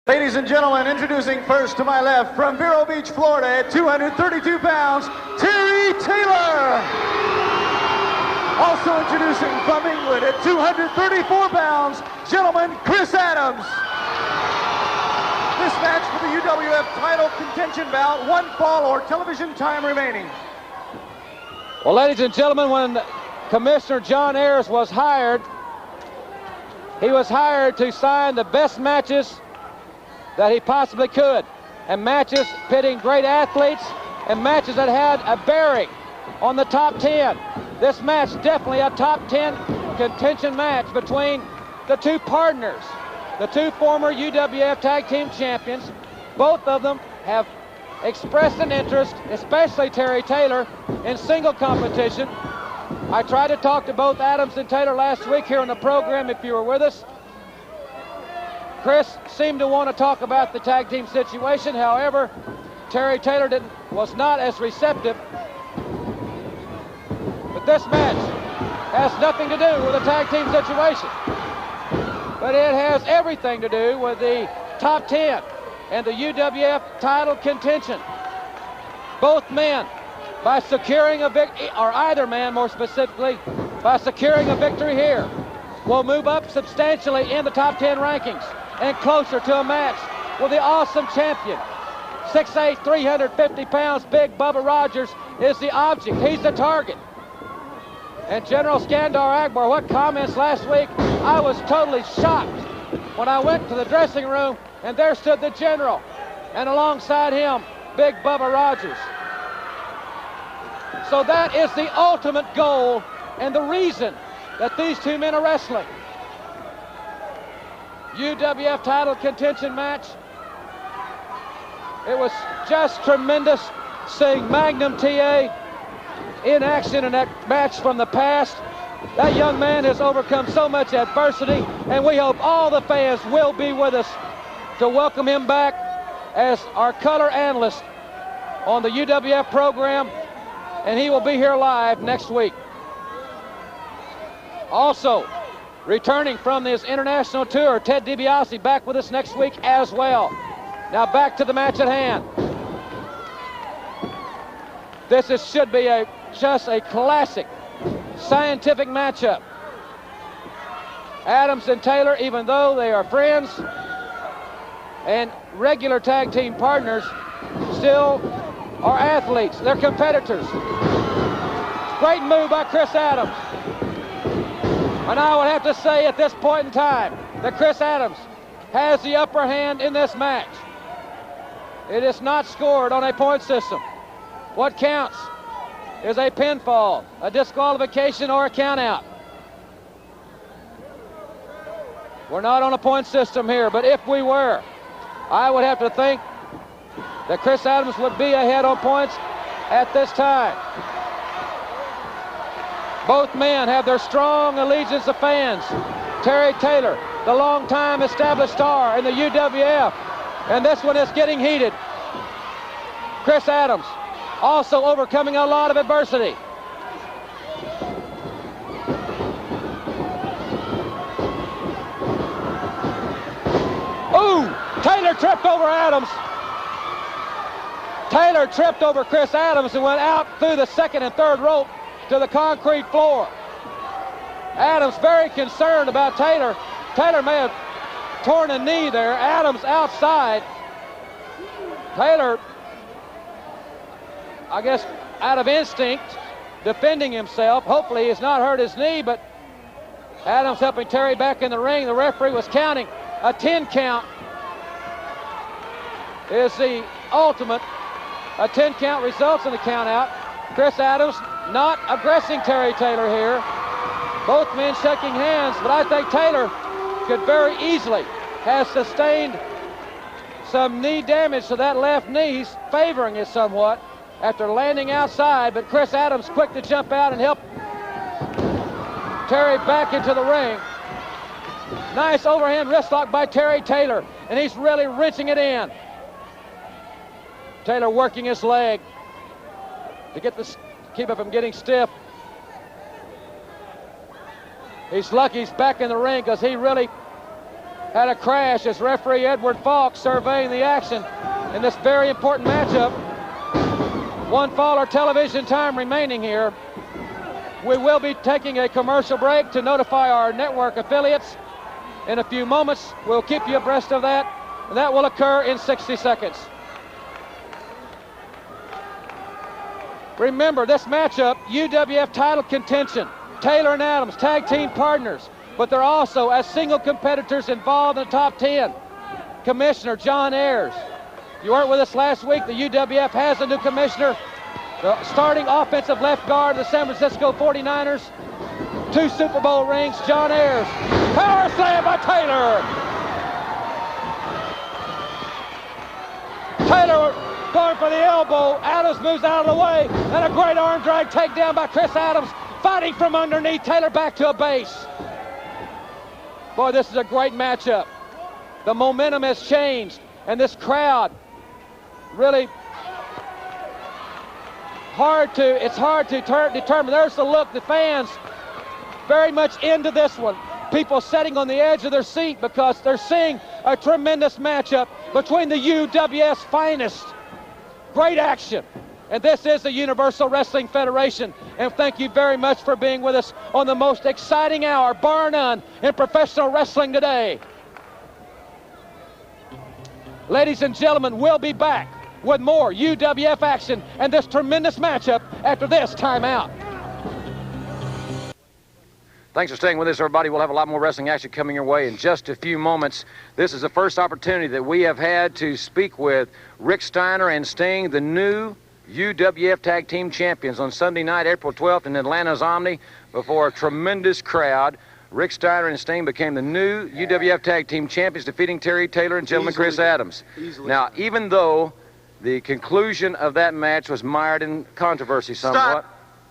Ladies and gentlemen, introducing first to my left from Vero Beach, Florida at 232 pounds, Terry Taylor. Also introducing from England at 234 pounds, gentleman Chris Adams. This match for the UWF title contention bout, one fall or television time remaining. Well, ladies and gentlemen, when Commissioner John Ayers was hired, he was hired to sign the best matches that he possibly could, and matches pitting great athletes and matches that had a bearing on the top 10. This match definitely a top 10 contention match between the two partners, the two former UWF Tag Team Champions. Both of them have expressed an interest, especially Terry Taylor, in single competition. I tried to talk to both Adams and Taylor last week here on the program if you were with us. Chris seemed to want to talk about the tag team situation. However, Terry Taylor was not as receptive. But this match has nothing to do with the tag team situation. But it has everything to do with the top 10 and the UWF title contention. Both men, by securing a victory, or either man more specifically, by securing a victory here, will move up substantially in the top 10 rankings and closer to a match with the awesome champion. 6'8", 350 pounds, Big Bubba Rogers is the object. He's the target. And General Skandar Akbar, what comments last week? I was totally shocked when I went to the dressing room and there stood the General, and alongside him, Big Bubba Rogers. So that is the ultimate goal and the reason that these two men are wrestling. UWF title contention match. It was just tremendous seeing Magnum TA in action in that match from the past. That young man has overcome so much adversity, and we hope all the fans will be with us to welcome him back as our color analyst on the UWF program, and he will be here live next week. Also, returning from this international tour, Ted DiBiase back with us next week as well. Now back to the match at hand. Should be just a classic scientific matchup. Adams and Taylor, even though they are friends and regular tag team partners, still are athletes. They're competitors. Great move by Chris Adams. And I would have to say at this point in time that Chris Adams has the upper hand in this match. It is not scored on a point system. What counts is a pinfall, a disqualification, or a countout. We're not on a point system here, but if we were, I would have to think that Chris Adams would be ahead on points at this time. Both men have their strong allegiance of fans. Terry Taylor, the long-time established star in the UWF, and this one is getting heated. Chris Adams also overcoming a lot of adversity. Ooh, Taylor tripped over Adams. Taylor tripped over Chris Adams and went out through the second and third rope to the concrete floor. Adams very concerned about Taylor. Taylor may have torn a knee there. Adams outside. Taylor, I guess out of instinct, defending himself. Hopefully he's not hurt his knee, but Adams helping Terry back in the ring. The referee was counting. A 10 count is the ultimate. A 10 count results in the count out. Chris Adams not aggressing Terry Taylor here. Both men shaking hands, but I think Taylor could very easily have sustained some knee damage to that left knee. He's favoring it somewhat after landing outside, but Chris Adams quick to jump out and help Terry back into the ring. Nice overhand wrist lock by Terry Taylor, and he's really wrenching it in. Taylor working his leg to keep it from getting stiff. He's lucky he's back in the ring because he really had a crash as referee Edward Falk surveying the action in this very important matchup. One fall or television time remaining here. We will be taking a commercial break to notify our network affiliates in a few moments. We'll keep you abreast of that, and that will occur in 60 seconds. Remember, this matchup, UWF title contention. Taylor and Adams, tag team partners, but they're also as single competitors involved in the top 10. Commissioner John Ayers. You weren't with us last week. The UWF has a new commissioner. The starting offensive left guard of the San Francisco 49ers. 2 Super Bowl rings, John Ayers. Power slam by Taylor. Taylor going for the elbow. Adams moves out of the way. And a great arm drag takedown by Chris Adams. Fighting from underneath. Taylor back to a base. Boy, this is a great matchup. The momentum has changed. And this crowd really it's hard to determine. There's the look. The fans very much into this one. People sitting on the edge of their seat because they're seeing a tremendous matchup between the UWF's finest. Great action. And this is the Universal Wrestling Federation. And thank you very much for being with us on the most exciting hour, bar none, in professional wrestling today. Ladies and gentlemen, we'll be back with more UWF action and this tremendous matchup after this timeout. Thanks for staying with us, everybody. We'll have a lot more wrestling action coming your way in just a few moments. This is the first opportunity that we have had to speak with Rick Steiner and Sting, the new UWF Tag Team Champions, on Sunday night, April 12th in Atlanta's Omni before a tremendous crowd. Rick Steiner and Sting became the new UWF Tag Team Champions, defeating Terry Taylor and gentleman Chris Adams. Now, even though the conclusion of that match was mired in controversy somewhat.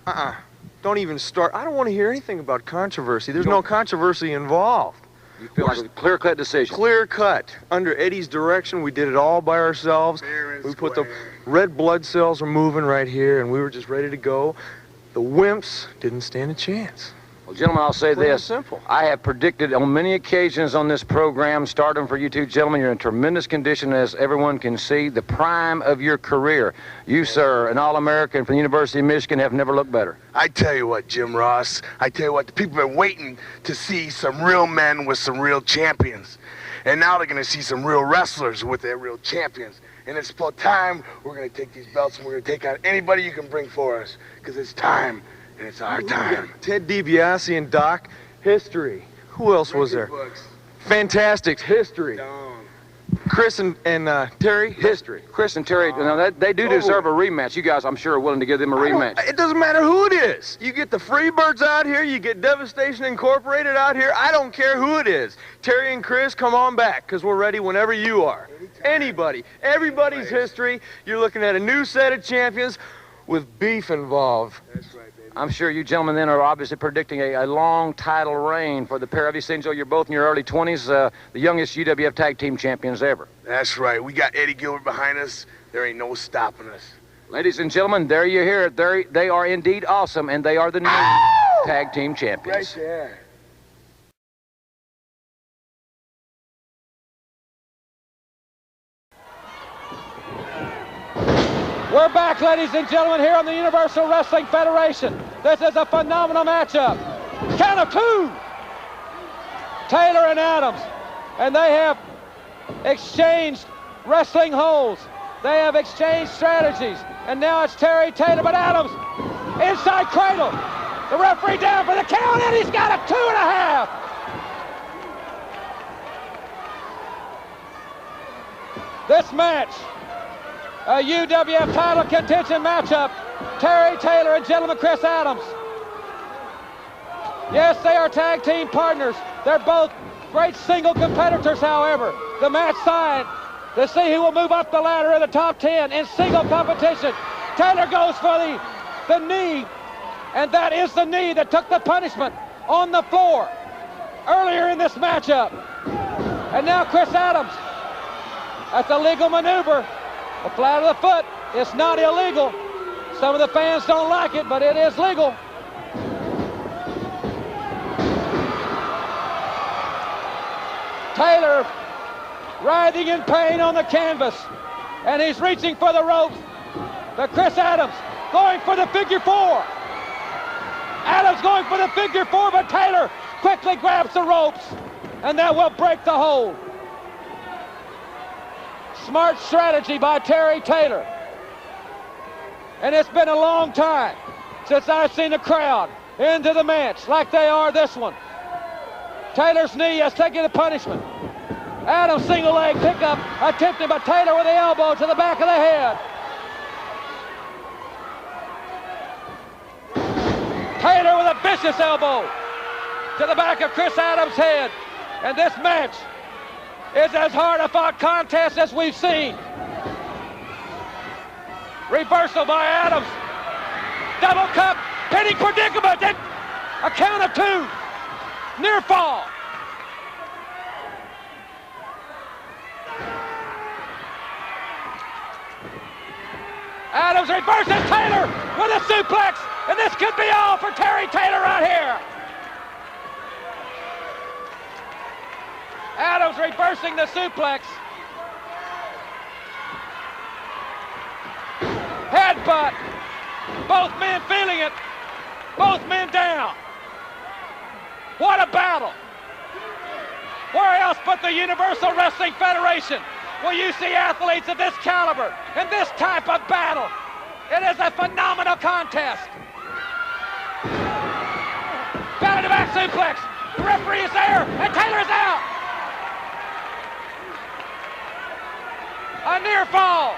Stop. Don't even start. I don't want to hear anything about controversy. There's no controversy involved. You feel like a clear-cut decision? Clear-cut. Under Eddie's direction, we did it all by ourselves. We put the red blood cells were moving right here, and we were just ready to go. The wimps didn't stand a chance. Well, gentlemen, I'll say Plain and this. simple. I have predicted on many occasions on this program, stardom for you two gentlemen. You're in tremendous condition, as everyone can see. The prime of your career. You, sir, an All-American from the University of Michigan, have never looked better. I tell you what, Jim Ross, I tell you what, the people have been waiting to see some real men with some real champions. And now they're going to see some real wrestlers with their real champions. And it's about time we're going to take these belts and we're going to take on anybody you can bring for us. Because it's time, and it's our time. Ted DiBiase and Doc, history. Who else was there? Fantastic, history. Chris and Terry, history. Chris and Terry, they do deserve a rematch. You guys, I'm sure, are willing to give them a rematch. It doesn't matter who it is. You get the Freebirds out here, you get Devastation Incorporated out here. I don't care who it is. Terry and Chris, come on back, because we're ready whenever you are. Anybody. Everybody's history. You're looking at a new set of champions with beef involved. That's right, baby. I'm sure you gentlemen then are obviously predicting a long title reign for the pair of you, since you're both in your early 20s, the youngest UWF Tag Team Champions ever. That's right. We got Eddie Gilbert behind us. There ain't no stopping us. Ladies and gentlemen, there you hear it. They are indeed awesome, and they are the new Tag Team Champions. Right there. We're back, ladies and gentlemen, here on the Universal Wrestling Federation. This is a phenomenal matchup. Count of 2. Taylor and Adams. And they have exchanged wrestling holds. They have exchanged strategies. And now it's Terry Taylor, but Adams inside cradle. The referee down for the count, and he's got a 2.5. This match, a UWF title contention matchup. Terry Taylor and gentleman Chris Adams. Yes, they are tag team partners. They're both great single competitors, however. The match signed to see who will move up the ladder in the top 10 in single competition. Taylor goes for the knee, and that is the knee that took the punishment on the floor earlier in this matchup. And now Chris Adams. That's a legal maneuver. The flat of the foot is not illegal. Some of the fans don't like it, but it is legal. Taylor writhing in pain on the canvas, and he's reaching for the ropes. But Chris Adams going for the figure four. Adams going for the figure four, but Taylor quickly grabs the ropes, and that will break the hold. Smart strategy by Terry Taylor. And it's been a long time since I've seen a crowd into the match like they are this one. Taylor's knee has taken the punishment. Adams single leg pickup attempted by Taylor with the elbow to the back of the head. Taylor with a vicious elbow to the back of Chris Adams' head. And this match is as hard a fought contest as we've seen. Reversal by Adams. Double cup, pinning predicament. Then a count of two. Near fall. Adams reverses Taylor with a suplex, and this could be all for Terry Taylor right here. Adams reversing the suplex. Headbutt. Both men feeling it. Both men down. What a battle. Where else but the Universal Wrestling Federation will you see athletes of this caliber in this type of battle? It is a phenomenal contest. Belly to back suplex. The referee is there, and Taylor is out. A near fall.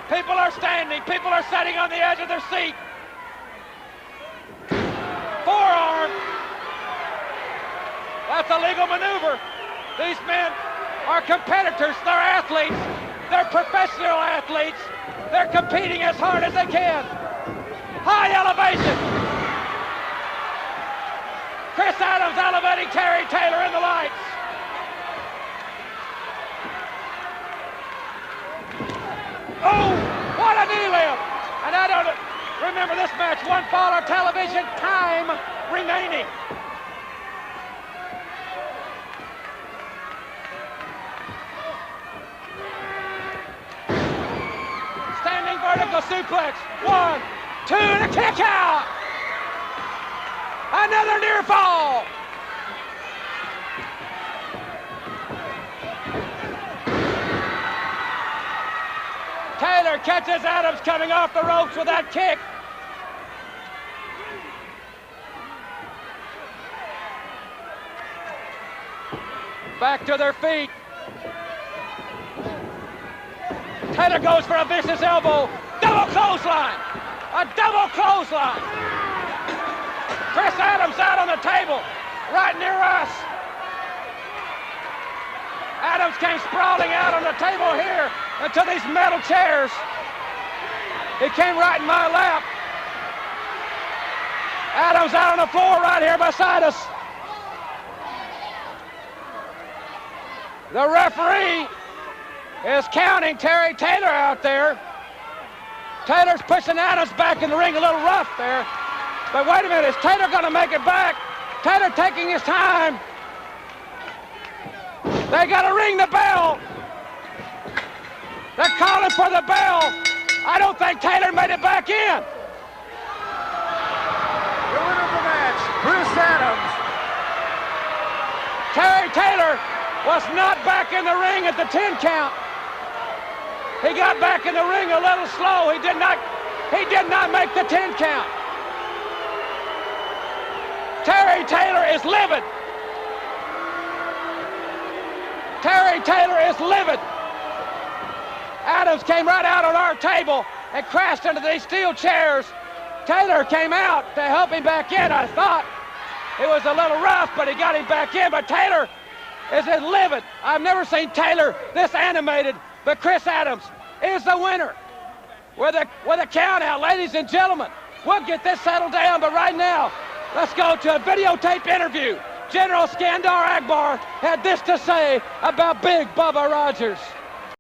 People are standing. People are sitting on the edge of their seat. Forearm. That's a legal maneuver. These men are competitors. They're athletes. They're professional athletes. They're competing as hard as they can. High elevation. Chris Adams elevating Terry Taylor in the lights. Oh, what a knee lift. And I don't remember this match, one fall on television, time remaining. Standing vertical suplex. 1, 2, and a kick out. Another near fall. Taylor catches Adams coming off the ropes with that kick. Back to their feet. Taylor goes for a vicious elbow. Double clothesline. A double clothesline. Chris Adams out on the table, right near us. Adams came sprawling out on the table here into these metal chairs. He came right in my lap. Adams out on the floor right here beside us. The referee is counting Terry Taylor out there. Taylor's pushing Adams back in the ring a little rough there. But wait a minute, is Taylor gonna make it back? Taylor taking his time. They gotta ring the bell. They're calling for the bell. I don't think Taylor made it back in. The winner of the match, Chris Adams. Terry Taylor was not back in the ring at the 10 count. He got back in the ring a little slow. He did not make the 10 count. Terry Taylor is livid. Terry Taylor is livid. Adams came right out on our table and crashed into these steel chairs. Taylor came out to help him back in. I thought it was a little rough, but he got him back in. But Taylor is livid. I've never seen Taylor this animated, but Chris Adams is the winner with a count out, ladies and gentlemen. We'll get this settled down, but right now, let's go to a videotape interview. General Skandar Akbar had this to say about Big Bubba Rogers.